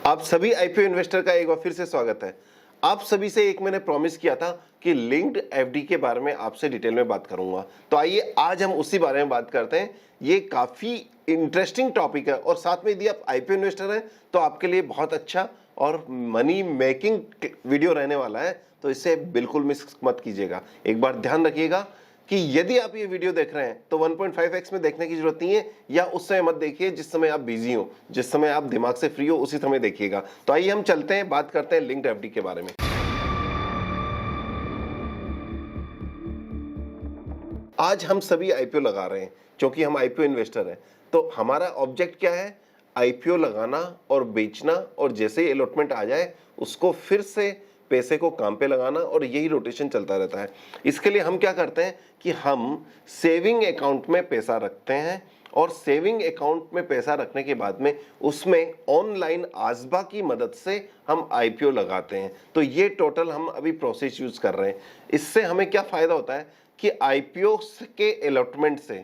आप सभी IPO investor का एक बार फिर से स्वागत है। आप सभी से एक मैंने प्रॉमिस किया था कि लिंक्ड एफडी के बारे में आपसे डिटेल में बात करूंगा, तो आइए आज हम उसी बारे में बात करते हैं। ये काफी इंटरेस्टिंग टॉपिक है और साथ में यदि आप आईपीओ इन्वेस्टर हैं तो आपके लिए बहुत अच्छा और मनी मेकिंग वीडियो रहने वाला है, तो इसे बिल्कुल मिस मत कीजिएगा। एक बार ध्यान रखिएगा कि यदि आप ये वीडियो देख रहे हैं तो 1.5x में देखने की जरूरत नहीं है, या उस समय मत देखिए जिस समय आप बिजी हो, जिस समय आप दिमाग से फ्री हो उसी समय देखिएगा। तो आइए हम चलते हैं, बात करते हैं लिंक्ड एफडी के बारे में। आज हम सभी आईपीओ लगा रहे हैं क्योंकि हम आईपीओ इन्वेस्टर हैं। तो हमारा ऑब्जेक्ट क्या है? आईपीओ लगाना और बेचना, और जैसे ही अलॉटमेंट आ जाए उसको फिर से पैसे को काम पे लगाना, और यही रोटेशन चलता रहता है। इसके लिए हम क्या करते हैं कि हम सेविंग अकाउंट में पैसा रखते हैं, और सेविंग अकाउंट में पैसा रखने के बाद में उसमें ऑनलाइन आसबा की मदद से हम आईपीओ लगाते हैं। तो ये टोटल हम अभी प्रोसेस यूज कर रहे हैं। इससे हमें क्या फायदा होता है कि आईपीओ के अलॉटमेंट से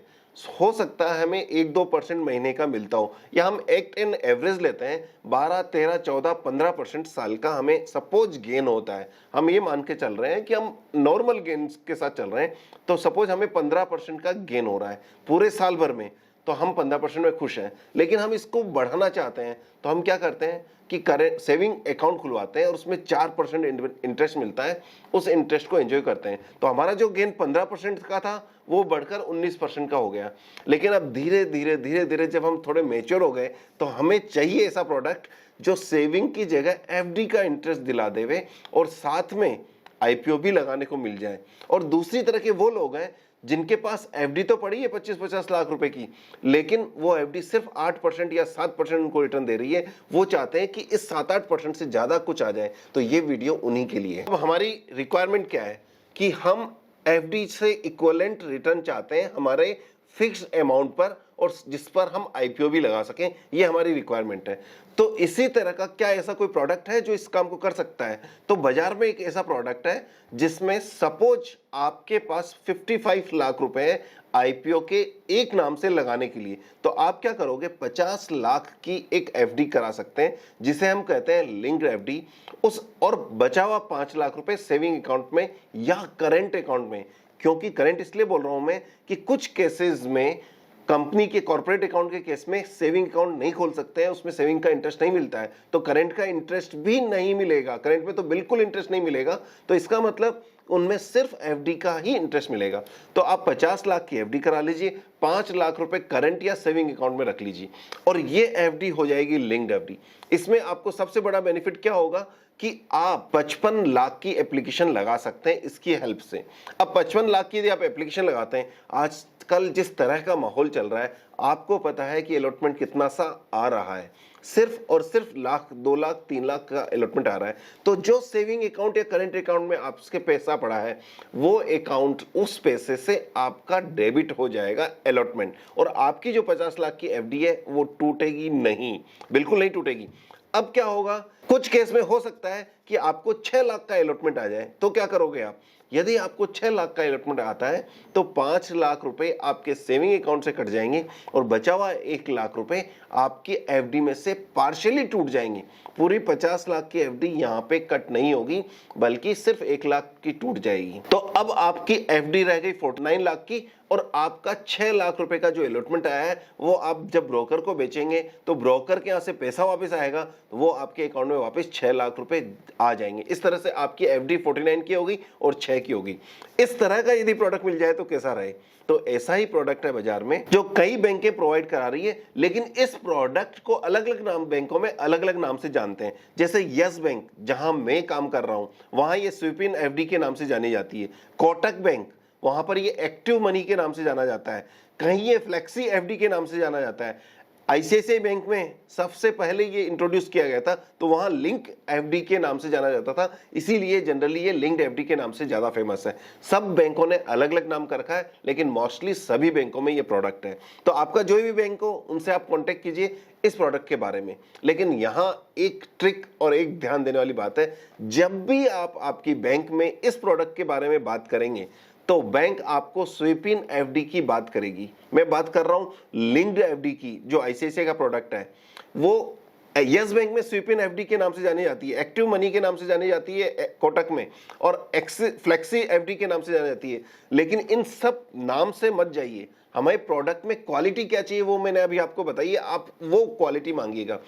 हो सकता है हमें 1-2% महीने का मिलता हो, या हम एक एन एवरेज लेते हैं 12, 13, 14, 15% साल का हमें सपोज गेन होता है। हम ये मान के चल रहे हैं कि हम नॉर्मल गेन के साथ चल रहे हैं, तो सपोज हमें 15% का गेन हो रहा है पूरे साल भर में, तो हम 15% में खुश हैं। लेकिन हम इसको बढ़ाना चाहते हैं, तो हम क्या करते हैं कि करेंट सेविंग अकाउंट खुलवाते हैं और उसमें 4% इंटरेस्ट मिलता है, उस इंटरेस्ट को एंजॉय करते हैं। तो हमारा जो गेन 15% का था वो बढ़कर 19% का हो गया। लेकिन अब धीरे धीरे जब हम थोड़े मेच्योर हो गए तो हमें चाहिए ऐसा प्रोडक्ट जो सेविंग की जगह एफडी का इंटरेस्ट दिला देवे और साथ में आईपीओ भी लगाने को मिल जाए। और दूसरी तरह के वो लोग हैं जिनके पास एफडी तो पड़ी है 25-50 लाख रुपए की, लेकिन वो एफडी सिर्फ 8% या 7% उनको रिटर्न दे रही है। वो चाहते हैं कि इस 7-8% से ज्यादा कुछ आ जाए, तो ये वीडियो उन्हीं के लिए है। अब हमारी रिक्वायरमेंट क्या है कि हम एफडी से इक्विवेलेंट रिटर्न चाहते हैं हमारे फिक्स्ड अमाउंट पर, और जिस पर हम आईपीओ भी लगा सकें, ये हमारी रिक्वायरमेंट है। तो इसी तरह का क्या ऐसा कोई प्रोडक्ट है जो इस काम को कर सकता है? तो बाजार में एक ऐसा प्रोडक्ट है जिसमें सपोज आपके पास 55 लाख रुपए है आईपीओ के एक नाम से लगाने के लिए, तो आप क्या करोगे? 50 लाख की एक एफडी करा सकते हैं जिसे हम कहते हैं लिंक्ड एफडी। उस और बचा हुआ 5 लाख रुपए सेविंग अकाउंट में या करेंट अकाउंट में। क्योंकि करंट इसलिए बोल रहा हूं मैं कि कुछ केसेस में कंपनी के कॉर्पोरेट अकाउंट के केस में सेविंग अकाउंट नहीं खोल सकते हैं, उसमें सेविंग का इंटरेस्ट नहीं मिलता है, तो करंट का इंटरेस्ट भी नहीं मिलेगा। करंट में तो बिल्कुल इंटरेस्ट नहीं मिलेगा, तो इसका मतलब उनमें सिर्फ एफडी का ही इंटरेस्ट मिलेगा। तो आप 50 लाख की एफडी करा लीजिए, 5 लाख रुपए करंट या सेविंग अकाउंट में रख लीजिए, और ये एफडी हो जाएगी लिंक्ड एफडी। इसमें आपको सबसे बड़ा बेनिफिट क्या होगा कि आप 55 लाख की एप्लीकेशन लगा सकते हैं इसकी हेल्प से। अब 55 लाख की यदि आप एप्लीकेशन लगाते हैं, आजकल जिस तरह का माहौल चल रहा है, आपको पता है कि अलॉटमेंट कितना सा आ रहा है, सिर्फ और सिर्फ लाख, 2 लाख, 3 लाख का अलॉटमेंट आ रहा है। तो जो सेविंग अकाउंट या करंट अकाउंट में आपके पैसा पड़ा है, वो अकाउंट उस पैसे से आपका डेबिट हो जाएगा अलॉटमेंट, और आपकी जो 50 लाख की एफडी है वो टूटेगी नहीं, बिल्कुल नहीं टूटेगी। अब क्या होगा? कुछ केस में हो सकता है कि आपको 6 लाख का अलॉटमेंट आ जाए, तो क्या करोगे आप? यदि आपको 6 लाख का अलॉटमेंट आता है तो 5 लाख रुपए आपके सेविंग अकाउंट से कट जाएंगे, और बचा हुआ 1 लाख रुपए आपकी एफडी में से पार्शियली टूट जाएंगे। पूरी 50 लाख की एफडी यहाँ पे कट नहीं होगी, बल्कि सिर्फ 1 लाख की टूट जाएगी। तो अब आपकी एफडी रह गई 49 लाख की, और आपका 6 लाख रुपए का जो अलॉटमेंट आया है वो आप जब ब्रोकर को बेचेंगे तो ब्रोकर के यहाँ से पैसा वापस आएगा, तो वो आपके अकाउंट में वापस 6 लाख रुपए आ जाएंगे। इस तरह से आपकी एफडी 49 की होगी और 6 की होगी। इस तरह का यदि प्रोडक्ट मिल जाए तो कैसा रहे? तो ऐसा ही प्रोडक्ट है बाजार में जो कई बैंकें प्रोवाइड करा रही है, लेकिन इस प्रोडक्ट को अलग अलग नाम, बैंकों में अलग अलग नाम से जानते हैं। जैसे यस बैंक जहां मैं काम कर रहा हूं, वहां ये स्वीप इन एफडी के नाम से जानी जाती है। कोटक बैंक, वहां पर ये एक्टिव मनी के नाम से जाना जाता है। कहीं ये फ्लेक्सी एफडी के नाम से जाना जाता है। आईसीआईसीआई बैंक में सबसे पहले ये इंट्रोड्यूस किया गया था, तो वहां लिंक एफडी के नाम से जाना जाता था, इसीलिए जनरली ये लिंक्ड एफडी के नाम से ज्यादा फेमस है। सब बैंकों ने अलग अलग नाम कर रखा है, लेकिन मोस्टली सभी बैंकों में ये प्रोडक्ट है। तो आपका जो भी बैंक हो उनसे आप कांटेक्ट कीजिए इस प्रोडक्ट के बारे में। लेकिन यहाँ एक ट्रिक और एक ध्यान देने वाली बात है, जब भी आप आपकी बैंक में इस प्रोडक्ट के बारे में बात करेंगे तो बैंक आपको स्वीप इन एफडी की बात करेगी। मैं बात कर रहा हूं लिंक्ड एफडी की, जो आईसीआईसीआई का प्रोडक्ट है। वो यस बैंक में स्वीप इन एफडी के नाम से जानी जाती है, एक्टिव मनी के नाम से जानी जाती है कोटक में, और फ्लेक्सी एफडी के नाम से जानी जाती है। लेकिन इन सब नाम से मत जाइए, हमें प्रोडक्ट में क्वालिटी क्या चाहिए वो मैंने अभी आपको बताइए, आप वो क्वालिटी मांगिएगा।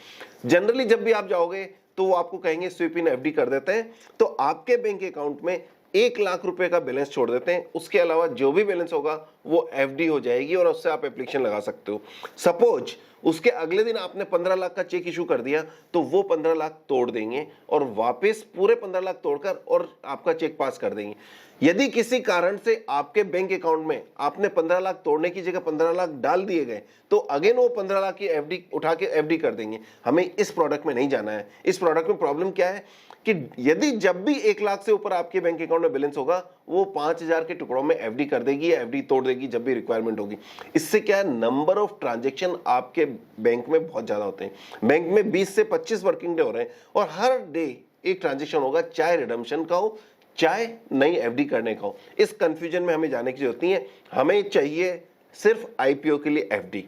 जनरली जब भी आप जाओगे तो वो आपको कहेंगे स्वीप इन एफडी कर देते हैं, तो आपके बैंक अकाउंट में 1 लाख रुपए का बैलेंस छोड़ देते हैं, उसके अलावा जो भी बैलेंस होगा वो एफडी हो जाएगी और उससे आप एप्लीकेशन लगा सकते हो। सपोज उसके अगले दिन आपने 15 लाख का चेक इशू कर दिया, तो वो 15 लाख तोड़ देंगे और वापस पूरे 15 लाख तोड़कर और आपका चेक पास कर देंगे। यदि किसी कारण से आपके बैंक अकाउंट में आपने 15 लाख तोड़ने की जगह 15 लाख डाल दिए गए, तो अगेन वो 15 लाख की एफडी उठा के एफडी कर देंगे। हमें इस प्रोडक्ट में नहीं जाना है। इस प्रोडक्ट में प्रॉब्लम क्या है कि यदि जब भी 1 लाख से ऊपर आपके बैंक अकाउंट में बैलेंस होगा, वो 5000 के टुकड़ों में एफडी कर देगी या एफडी तोड़ देगी जब भी रिक्वायरमेंट होगी। इससे क्या है, नंबर ऑफ ट्रांजैक्शन आपके बैंक में बहुत ज्यादा होते हैं। बैंक में 20 से 25 वर्किंग डे हो रहे हैं और हर डे एक ट्रांजैक्शन होगा, चाहे रिडम्पशन का हो चाहे नई एफडी करने का हो। इस कंफ्यूजन में हमें जाने की जरूरत नहीं है, हमें चाहिए सिर्फ आईपीओ के लिए एफडी।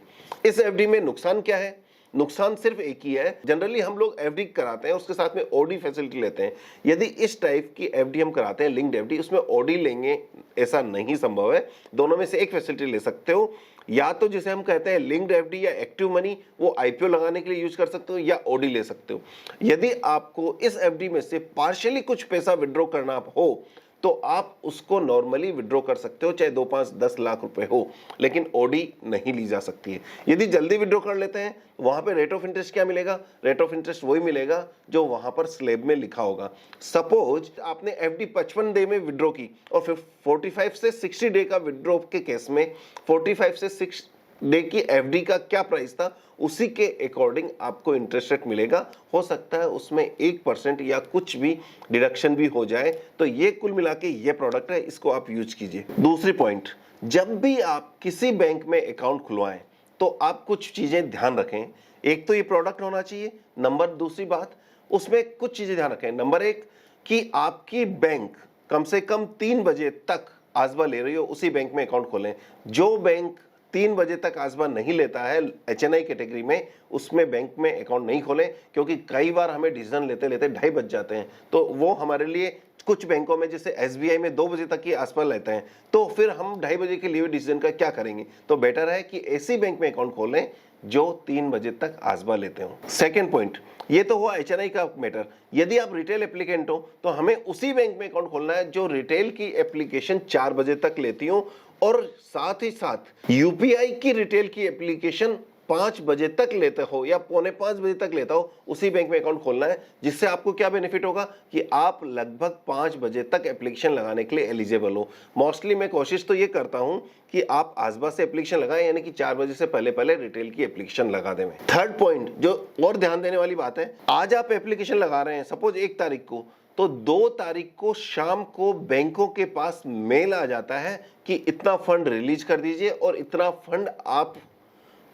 इस एफडी में नुकसान क्या है? नुकसान सिर्फ एक ही है, जनरली हम लोग एफडी कराते हैं उसके साथ में ओडी फैसिलिटी लेते हैं। यदि इस टाइप की एफडी हम कराते हैं, लिंक्ड एफडी, उसमें ओडी लेंगे ऐसा नहीं संभव है। दोनों में से एक फैसिलिटी ले सकते हो, या तो जिसे हम कहते हैं लिंक्ड एफडी या एक्टिव मनी, वो आईपीओ लगाने के लिए यूज कर सकते हो, या ओडी ले सकते हो। यदि आपको इस एफडी में से पार्शियली कुछ पैसा विड्रॉ करना हो तो आप उसको नॉर्मली विड्रॉ कर सकते हो, चाहे 2, 5, 10 लाख रुपए हो, लेकिन ओडी नहीं ली जा सकती है। यदि जल्दी विड्रॉ कर लेते हैं, वहां पे रेट ऑफ इंटरेस्ट क्या मिलेगा? रेट ऑफ इंटरेस्ट वही मिलेगा जो वहां पर स्लैब में लिखा होगा। सपोज आपने एफडी 55 डे में विड्रॉ की और फिर 45 से 60 डे का विड्रॉ के केस में 45 से 6 डे की एफडी का क्या प्राइस था, उसी के अकॉर्डिंग आपको इंटरेस्ट रेट मिलेगा। हो सकता है उसमें 1% या कुछ भी डिडक्शन भी हो जाए। तो ये कुल मिला के ये प्रोडक्ट है, इसको आप यूज कीजिए। दूसरी पॉइंट, जब भी आप किसी बैंक में अकाउंट खुलवाएं तो आप कुछ चीजें ध्यान रखें। एक तो ये प्रोडक्ट होना चाहिए, नंबर दूसरी बात, उसमें कुछ चीजें ध्यान रखें। नंबर 1 कि आपकी बैंक कम से कम 3 बजे तक आसबा ले रही हो, उसी बैंक में अकाउंट खोलें। जो बैंक 3 बजे तक आसबा नहीं लेता है एचएनआई कैटेगरी में, उसमें बैंक में अकाउंट नहीं खोलें, क्योंकि कई बार हमें डिसीजन लेते लेते 2:30 बज जाते हैं। तो वो हमारे लिए, कुछ बैंकों में जैसे एसबीआई में 2 बजे तक ही आसबा लेते हैं, तो फिर हम 2:30 बजे के लिए डिसीजन का क्या करेंगे? तो बेटर है कि ऐसी बैंक में अकाउंट खोलें जो 3 बजे तक आसबा लेते हो। सेकेंड पॉइंट, ये तो हुआ एचएनआई का मैटर। यदि आप रिटेल एप्लीकेंट हो तो हमें उसी बैंक में अकाउंट खोलना है जो रिटेल की एप्लीकेशन 4 बजे तक लेती हो, और साथ ही साथ यूपीआई की रिटेल की एप्लीकेशन 5 बजे तक लेते हो या 4:45 बजे तक लेता हो, उसी बैंक में अकाउंट खोलना है। जिससे आपको क्या बेनिफिट होगा कि आप लगभग 5 बजे तक एप्लीकेशन लगाने के लिए एलिजिबल हो। मोस्टली मैं कोशिश तो ये करता हूं कि आप आसबा से एप्लीकेशन लगाएं, यानी कि 4 बजे से पहले पहले रिटेल की एप्लीकेशन लगा दें। थर्ड पॉइंट जो और ध्यान देने वाली बात है, आज आप एप्लीकेशन लगा रहे हैं सपोज 1 तारीख को, तो 2 तारीख को शाम को बैंकों के पास मेल आ जाता है कि इतना फंड रिलीज कर दीजिए और इतना फंड आप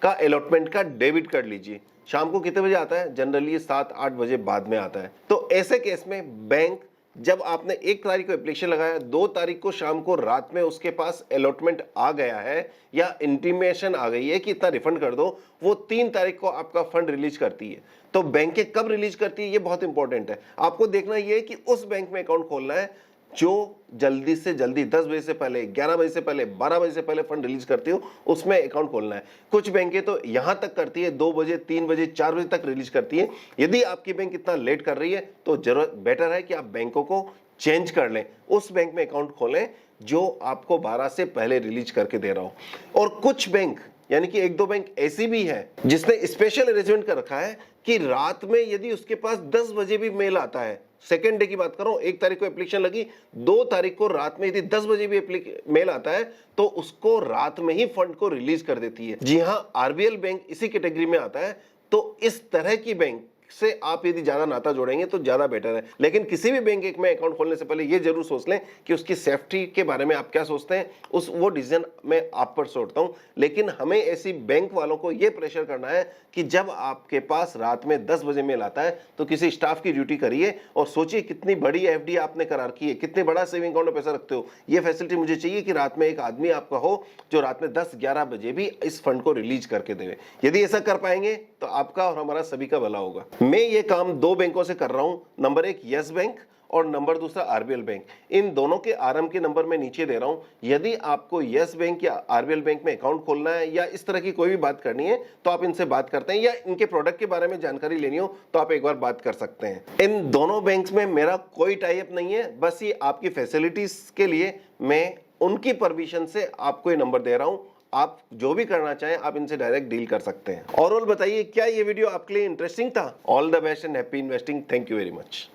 का अलॉटमेंट का डेबिट कर लीजिए। शाम को कितने बजे आता है? जनरली 7-8 बजे बाद में आता है। तो ऐसे केस में बैंक, जब आपने 1 तारीख को एप्लीकेशन लगाया, 2 तारीख को शाम को रात में उसके पास अलॉटमेंट आ गया है या इंटीमेशन आ गई है कि इतना रिफंड कर दो, वो 3 तारीख को आपका फंड रिलीज करती है। तो बैंकें कब रिलीज करती है ये बहुत इंपॉर्टेंट है। आपको देखना ये है कि उस बैंक में अकाउंट खोलना है जो जल्दी से जल्दी 10 बजे से पहले, 11 बजे से पहले, 12 बजे से पहले फंड रिलीज करती हो, उसमें अकाउंट खोलना है। कुछ बैंकें तो यहां तक करती है 2 बजे, 3 बजे, 4 बजे तक रिलीज करती है। यदि आपकी बैंक इतना लेट कर रही है तो जरूरत बेटर है कि आप बैंकों को चेंज कर लें, उस बैंक में अकाउंट खोलें जो आपको 12 से पहले रिलीज करके दे रहा हो। और कुछ बैंक, यानी कि 1-2 बैंक ऐसी भी है जिसने स्पेशल अरेंजमेंट कर रखा है कि रात में यदि उसके पास 10 बजे भी मेल आता है, सेकेंड डे की बात कर रहा हूं, 1 तारीख को एप्लीकेशन लगी, 2 तारीख को रात में यदि 10 बजे भी मेल आता है तो उसको रात में ही फंड को रिलीज कर देती है। जी हां, आरबीएल बैंक इसी कैटेगरी में आता है। तो इस तरह की बैंक से आप यदि ज्यादा नाता जोड़ेंगे तो ज्यादा बेटर है। लेकिन किसी भी बैंक में अकाउंट खोलने से पहले ये जरूर सोच लें कि उसकी सेफ्टी के बारे में आप क्या सोचते हैं, वो डिसीजन मैं आप पर छोड़ता हूं। लेकिन हमें ऐसी बैंक वालों को ये प्रेशर करना है कि जब आपके पास रात में 10 बजे मेल आता है तो किसी स्टाफ की ड्यूटी करिए और सोचिए कितनी बड़ी एफडी आपने करार की है, कितने बड़ा सेविंग अकाउंट में पैसा रखते हो। ये फैसिलिटी मुझे चाहिए कि रात में एक आदमी आपका हो जो रात में 10-11 बजे भी इस फंड को रिलीज करके देवे। यदि ऐसा कर पाएंगे तो आपका और हमारा सभी का भला होगा। मैं ये काम 2 बैंकों से कर रहा हूं, नंबर 1 यस बैंक और नंबर दूसरा आरबीएल बैंक। इन दोनों के आरएम के नंबर मैं नीचे दे रहा हूं। यदि आपको यस बैंक या आरबीएल बैंक में अकाउंट खोलना है या इस तरह की कोई भी बात करनी है तो आप इनसे बात करते हैं, या इनके प्रोडक्ट के बारे में जानकारी लेनी हो तो आप एक बार बात कर सकते हैं। इन दोनों बैंक्स में मेरा कोई टाई अप नहीं है, बस ये आपकी फैसिलिटीज के लिए मैं उनकी परमिशन से आपको ये नंबर दे रहा हूं। आप जो भी करना चाहें आप इनसे डायरेक्ट डील कर सकते हैं। ओवरऑल बताइए क्या ये वीडियो आपके लिए इंटरेस्टिंग था? All the best and happy investing. Thank you very much.